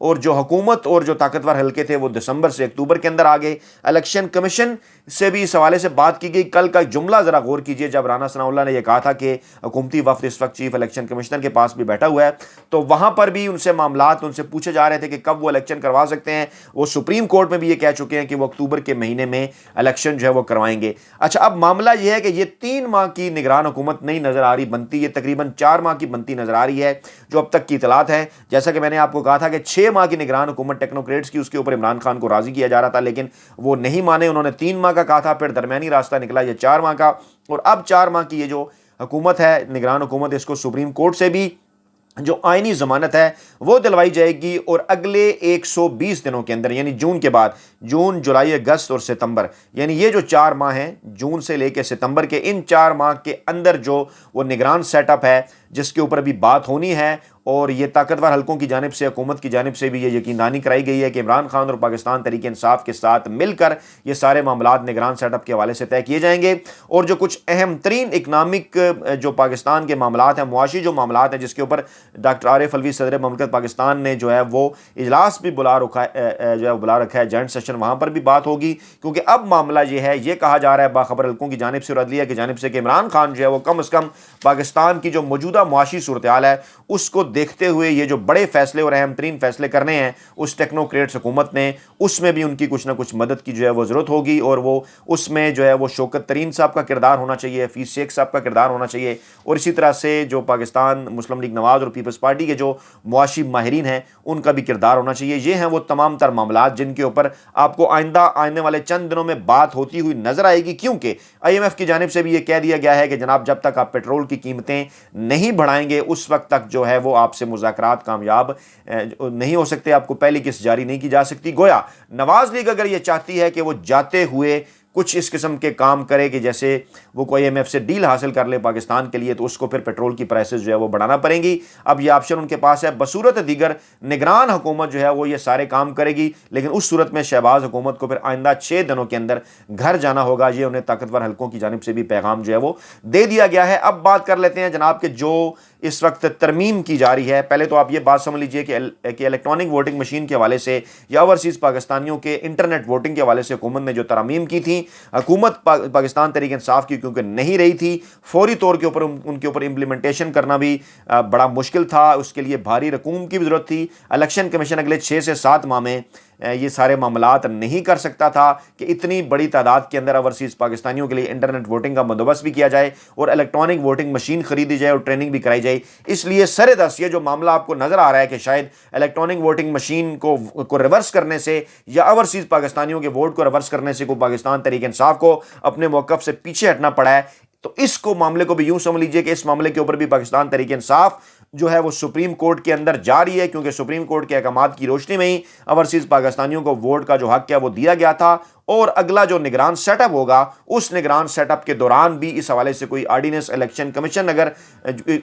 اور جو حکومت اور جو طاقتور حلقے تھے وہ دسمبر سے اکتوبر کے اندر آ گئے۔ الیکشن کمیشن سے بھی اس حوالے سے بات کی گئی۔ کل کا جملہ ذرا غور کیجئے، جب رانا ثناء اللہ نے یہ کہا تھا کہ حکومتی وفد اس وقت چیف الیکشن کمشنر کے پاس بھی بیٹھا ہوا ہے، تو وہاں پر بھی ان سے معاملات ان سے پوچھے جا رہے تھے کہ کب وہ الیکشن کروا سکتے ہیں۔ وہ سپریم کورٹ میں بھی یہ کہہ چکے ہیں کہ وہ اکتوبر کے مہینے میں الیکشن جو ہے وہ کروائیں گے۔ اچھا، اب معاملہ یہ ہے کہ یہ 3 ماہ کی نگران حکومت نہیں نظر آ رہی بنتی، یہ تقریباً 4 ماہ کی بنتی نظر آ رہی ہے جو اب تک کی اطلاعات ہے۔ جیسا کہ میں نے آپ کو کہا تھا کہ 6 ماہ کی نگران حکومت ٹیکنوکریٹس کی، اس کے اوپر عمران خان کو راضی کیا جا رہا تھا، لیکن وہ نہیں مانے، انہوں نے 3 ماہ کا کہا تھا، پھر درمیانی راستہ نکلا یہ 4 ماہ کا، اور اب 4 ماہ کی یہ جو حکومت ہے نگران حکومت، اس کو سپریم کورٹ سے بھی جو آئینی ضمانت ہے وہ دلوائی جائے گی، اور اگلے 120 دنوں کے اندر، یعنی جون کے بعد، جون، جولائی، اگست اور ستمبر، یعنی یہ جو 4 ماہ ہیں جون سے لے کے ستمبر کے، ان 4 ماہ کے اندر جو وہ نگران سیٹ اپ ہے جس کے اوپر بھی بات ہونی ہے، اور یہ طاقتور حلقوں کی جانب سے، حکومت کی جانب سے بھی یہ یقین دہانی کرائی گئی ہے کہ عمران خان اور پاکستان تحریک انصاف کے ساتھ مل کر یہ سارے معاملات نگران سیٹ اپ کے حوالے سے طے کیے جائیں گے، اور جو کچھ اہم ترین اکنامک جو پاکستان کے معاملات ہیں، معاشی جو معاملات ہیں، جس کے اوپر ڈاکٹر عارف الوی صدر مملکت پاکستان نے جو ہے وہ اجلاس بھی بلا رکھا ہے جوائنٹ سیشن، وہاں پر بھی بات ہوگی، کیونکہ اب معاملہ یہ ہے، یہ کہا جا رہا ہے باخبر حلقوں کی جانب سے اور عدلیہ کی جانب سے کہ عمران خان جو ہے وہ کم از کم پاکستان کی جو موجودہ معاشی صورتحال ہے اس کو دیکھتے ہوئے یہ جو بڑے فیصلے اور اہم ترین فیصلے کرنے ہیں اس ٹیکنوکریٹس حکومت نے، اس میں بھی ان کی کچھ نہ کچھ مدد کی جو ہے وہ ضرورت ہوگی، اور وہ اس میں جو ہے وہ شوکت ترین صاحب کا کردار ہونا چاہیے، حفیظ شیخ صاحب کا کردار ہونا چاہیے، اور اسی طرح سے جو پاکستان مسلم لیگ نواز اور پیپلز پارٹی کے جو معاشی ماہرین ہیں ان کا بھی کردار ہونا چاہیے۔ یہ ہیں وہ تمام تر معاملات جن کے اوپر آپ کو آنے والے چند دنوں میں بات ہوتی ہوئی نظر آئے گی، کیونکہ IMF کی جانب سے بھی یہ کہہ دیا گیا ہے کہ جناب جب تک آپ پیٹرول کی قیمتیں نہیں بڑھائیں گے اس وقت تک جو ہے وہ آپ سے مذاکرات کامیاب نہیں ہو سکتے، آپ کو پہلی قسط جاری نہیں کی جا سکتی۔ گویا نواز لیگ اگر یہ چاہتی ہے کہ وہ جاتے ہوئے کچھ اس قسم کے کام کرے کہ جیسے وہ کوئی IMF سے ڈیل حاصل کر لے پاکستان کے لیے، تو اس کو پھر پیٹرول کی پرائسز جو ہے وہ بڑھانا پڑیں گی۔ اب یہ آپشن ان کے پاس ہے، بصورت دیگر نگران حکومت جو ہے وہ یہ سارے کام کرے گی، لیکن اس صورت میں شہباز حکومت کو پھر آئندہ 6 دنوں کے اندر گھر جانا ہوگا۔ یہ انہیں طاقتور حلقوں کی جانب سے بھی پیغام جو ہے وہ دے دیا گیا ہے۔ اب بات کر لیتے ہیں جناب کہ جو اس وقت ترمیم کی جا رہی ہے، پہلے تو آپ یہ بات سمجھ لیجئے کہ الیکٹرانک ووٹنگ مشین کے حوالے سے یا اوورسیز پاکستانیوں کے انٹرنیٹ ووٹنگ کے حوالے سے حکومت نے جو ترامیم کی تھی، حکومت پاکستان تحریک انصاف کی کیونکہ نہیں رہی تھی، فوری طور کے اوپر ان کے اوپر امپلیمنٹیشن کرنا بھی بڑا مشکل تھا، اس کے لیے بھاری رقوم کی بھی ضرورت تھی۔ الیکشن کمیشن اگلے 6 سے 7 ماہ میں یہ سارے معاملات نہیں کر سکتا تھا کہ اتنی بڑی تعداد کے اندر اوورسیز پاکستانیوں کے لیے انٹرنیٹ ووٹنگ کا بندوبست بھی کیا جائے اور الیکٹرانک ووٹنگ مشین خریدی جائے اور ٹریننگ بھی کرائی جائے۔ اس لیے سر دست یہ جو معاملہ آپ کو نظر آ رہا ہے کہ شاید الیکٹرانک ووٹنگ مشین کو ریورس کرنے سے یا اوورسیز پاکستانیوں کے ووٹ کو ریورس کرنے سے کو پاکستان تحریک انصاف کو اپنے موقف سے پیچھے ہٹنا پڑا ہے، تو اس کو معاملے کو بھی یوں سمجھ لیجئے کہ اس معاملے کے اوپر بھی پاکستان تحریک انصاف جو ہے وہ سپریم کورٹ کے اندر جا رہی ہے، کیونکہ سپریم کورٹ کے احکامات کی روشنی میں ہی اوورسیز پاکستانیوں کو ووٹ کا جو حق ہے وہ دیا گیا تھا، اور اگلا جو نگران سیٹ اپ ہوگا اس نگران سیٹ اپ کے دوران بھی اس حوالے سے کوئی آرڈیننس الیکشن کمیشن اگر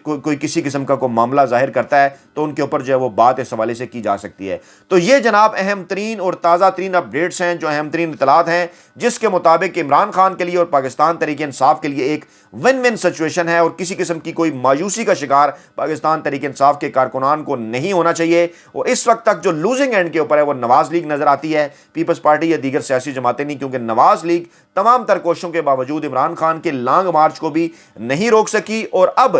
کوئی کسی قسم کا کوئی معاملہ ظاہر کرتا ہے تو ان کے اوپر جو ہے وہ بات اس حوالے سے کی جا سکتی ہے۔ تو یہ جناب اہم ترین اور تازہ ترین اپڈیٹس ہیں، جو اہم ترین اطلاعات ہیں، جس کے مطابق عمران خان کے لیے اور پاکستان تحریک انصاف کے لیے ایک ون ون سچویشن ہے، اور کسی قسم کی کوئی مایوسی کا شکار پاکستان تحریک انصاف کے کارکنان کو نہیں ہونا چاہیے۔ اور اس وقت تک جو لوزنگ اینڈ کے اوپر ہے وہ نواز لیگ نظر آتی ہے، پیپلز پارٹی یا دیگر سیاسی جماعتیں نہیں، کیونکہ نواز لیگ تمام تر کوششوں کے باوجود عمران خان کے لانگ مارچ کو بھی نہیں روک سکی، اور اب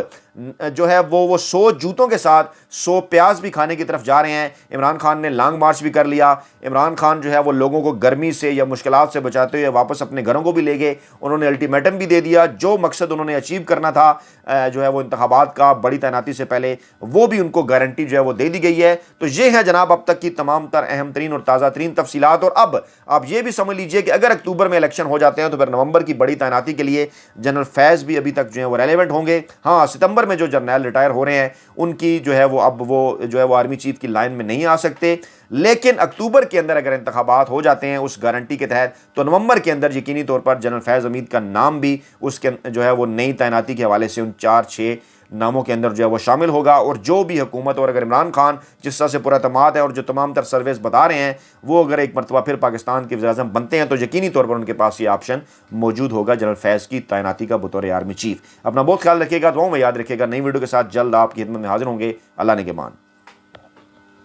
جو ہے وہ 100 جوتوں کے ساتھ 100 پیاز بھی کھانے کی طرف جا رہے ہیں۔ عمران خان نے لانگ مارچ بھی کر لیا، عمران خان جو ہے وہ لوگوں کو گرمی سے یا مشکلات سے بچاتے ہوئے واپس اپنے گھروں کو بھی لے گئے، انہوں نے الٹیمیٹم بھی دے دیا، جو مقصد انہوں نے اچیو کرنا تھا جو ہے وہ انتخابات کا بڑی تعیناتی سے پہلے، وہ بھی ان کو گارنٹی جو ہے وہ دے دی گئی ہے۔ تو یہ ہے جناب اب تک کی تمام تر اہم ترین اور تازہ ترین تفصیلات، اور اب آپ یہ بھی سمجھ لیجئے کہ اگر اکتوبر میں الیکشن ہو جاتے ہیں تو پھر نومبر کی بڑی تعیناتی کے لیے جنرل فیض بھی ابھی تک جو ہے وہ ریلیونٹ ہوں گے۔ ہاں، ستمبر میں جو جرنیل ریٹائر ہو رہے ہیں ان کی جو ہے وہ اب وہ جو ہے وہ آرمی چیف کی لائن میں نہیں آ سکتے، لیکن اکتوبر کے اندر اگر انتخابات ہو جاتے ہیں اس گارنٹی کے تحت تو نومبر کے اندر یقینی طور پر جنرل فیض حمید کا نام بھی اس کے جو ہے وہ نئی تعیناتی کے حوالے سے ان 4-6 ناموں کے اندر جو ہے وہ شامل ہوگا۔ اور جو بھی حکومت اور اگر عمران خان جس طرح سے پورا اعتماد ہے اور جو تمام تر سرویز بتا رہے ہیں وہ اگر ایک مرتبہ پھر پاکستان کے وزیر اعظم بنتے ہیں تو یقینی طور پر ان کے پاس یہ آپشن موجود ہوگا جنرل فیض کی تعیناتی کا بطور آرمی چیف۔ اپنا بہت خیال رکھیے گا، دعاؤں میں یاد رکھیے گا۔ نئی ویڈیو کے ساتھ جلد آپ کی خدمت میں حاضر ہوں گے۔ اللہ نگہبان۔